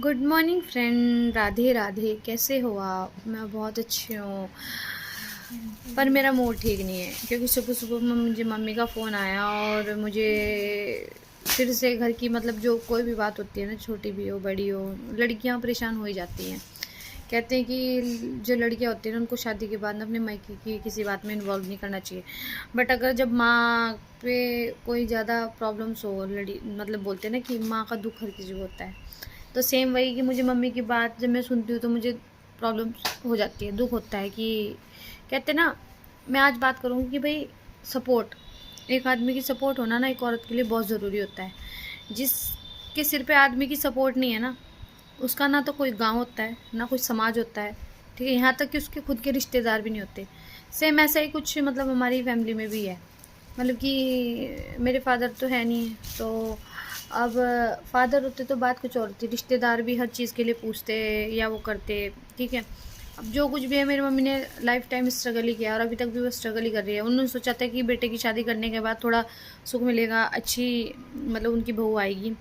Good morning friend, Radhe Radhe. कैसे हो आप? मैं बहुत अच्छी हूँ, पर मेरा मूड ठीक नहीं है क्योंकि सुबह सुबह में मुझे मम्मी का फ़ोन आया और मुझे फिर से घर की मतलब जो कोई भी बात होती है ना, छोटी भी हो बड़ी हो, लड़कियाँ परेशान हो ही जाती हैं। कहते हैं कि जो लड़कियाँ होती हैं ना, उनको शादी के बाद ना अपने मायके की किसी बात में इन्वॉल्व नहीं करना चाहिए। बट अगर जब माँ पे कोई ज़्यादा प्रॉब्लम्स हो, लड़ी मतलब बोलते हैं ना कि माँ का दुख हर किसी को होता है, तो सेम वही कि मुझे मम्मी की बात जब मैं सुनती हूँ तो मुझे प्रॉब्लम हो जाती है, दुख होता है कि कहते ना। मैं आज बात करूँगी कि भाई सपोर्ट, एक आदमी की सपोर्ट होना ना एक औरत के लिए बहुत ज़रूरी होता है। जिसके सिर पे आदमी की सपोर्ट नहीं है ना, उसका ना तो कोई गांव होता है ना कोई समाज होता है, ठीक है, यहाँ तक कि उसके खुद के रिश्तेदार भी नहीं होते। सेम ऐसा ही कुछ मतलब हमारी फैमिली में भी है। मतलब कि मेरे फादर तो है नहीं है, तो अब फादर होते तो बात कुछ और होती, रिश्तेदार भी हर चीज़ के लिए पूछते या वो करते, ठीक है। अब जो कुछ भी है, मेरी मम्मी ने लाइफ टाइम स्ट्रगल ही किया और अभी तक भी वो स्ट्रगल ही कर रही है। उन्होंने सोचा था कि बेटे की शादी करने के बाद थोड़ा सुख मिलेगा, अच्छी मतलब उनकी बहू आएगी।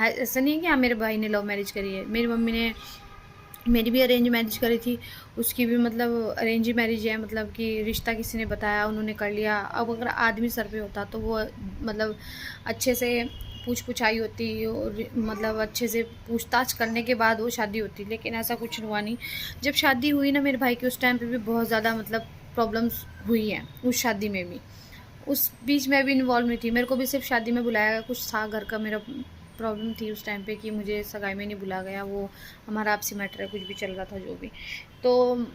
ऐसा नहीं है कि हाँ मेरे भाई ने लव मैरिज करी है, मेरी मम्मी ने मेरी भी अरेंज मैरिज करी थी, उसकी भी मतलब अरेंज ही मैरिज है, मतलब कि रिश्ता किसी ने बताया उन्होंने कर लिया। अब अगर आदमी सर पे होता तो वो मतलब अच्छे से पूछ पुछाई होती और मतलब अच्छे से पूछताछ करने के बाद वो शादी होती, लेकिन ऐसा कुछ हुआ नहीं। जब शादी हुई ना मेरे भाई की, उस टाइम पे भी बहुत ज़्यादा मतलब प्रॉब्लम्स हुई हैं उस शादी में भी। उस बीच में भी इन्वॉल्व नहीं थी, मेरे को भी सिर्फ शादी में बुलाया गया, कुछ था घर का मेरा प्रॉब्लम थी उस टाइम पे कि मुझे सगाई में नहीं बुलाया गया। वो हमारा आपसी मैटर है, कुछ भी चल रहा था जो भी। तो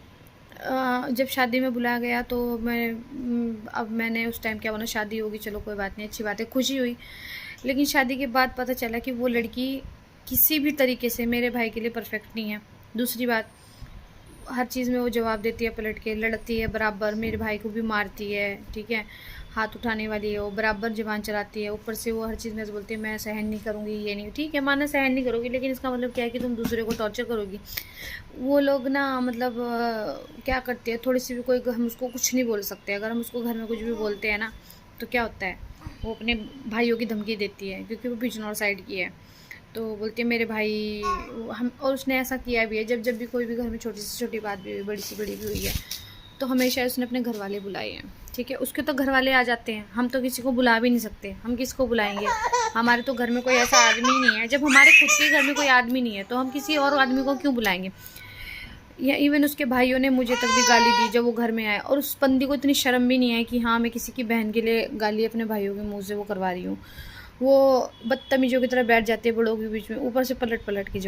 जब शादी में बुलाया गया तो अब मैंने उस टाइम क्या बोला, शादी होगी चलो कोई बात नहीं, अच्छी बात है, खुशी हुई। लेकिन शादी के बाद पता चला कि वो लड़की किसी भी तरीके से मेरे भाई के लिए परफेक्ट नहीं है। दूसरी बात, हर चीज़ में वो जवाब देती है, पलट के लड़ती है बराबर, मेरे भाई को भी मारती है, ठीक है, हाथ उठाने वाली है वो, बराबर ज़बान चलाती है। ऊपर से वो हर चीज़ में ऐसे बोलती है मैं सहन नहीं करूँगी, ये नहीं, ठीक है माना सहन नहीं करोगी, लेकिन इसका मतलब क्या है कि तुम दूसरे को टॉर्चर करोगी। वो लोग ना मतलब क्या करते हैं, थोड़ी सी भी कोई हम उसको कुछ नहीं बोल सकते। अगर हम उसको घर में कुछ भी बोलते हैं ना, तो क्या होता है, वो अपने भाइयों की धमकी देती है क्योंकि वो बिजनौर साइड की है। तो बोलती है मेरे भाई हम, और उसने ऐसा किया भी है, जब जब भी कोई भी घर में छोटी से छोटी बात भी हुई, बड़ी से बड़ी भी हुई है, तो हमेशा उसने अपने घर वाले बुलाए हैं, ठीक है। उसके तो घर वाले आ जाते हैं, हम तो किसी को बुला भी नहीं सकते, हम किसको बुलाएंगे? हमारे तो घर में कोई ऐसा आदमी नहीं है, जब हमारे खुद के घर में कोई आदमी नहीं है तो हम किसी और आदमी को क्यों बुलाएंगे? या इवन उसके भाइयों ने मुझे तक भी गाली दी जब वो घर में आए, और उस बंदी को इतनी शर्म भी नहीं है कि हाँ मैं किसी की बहन के लिए गाली अपने भाइयों के मुंह से वो करवा रही हूँ। वो बदतमीजों की तरह बैठ जाती है बड़ों के बीच में, ऊपर से पलट पलट के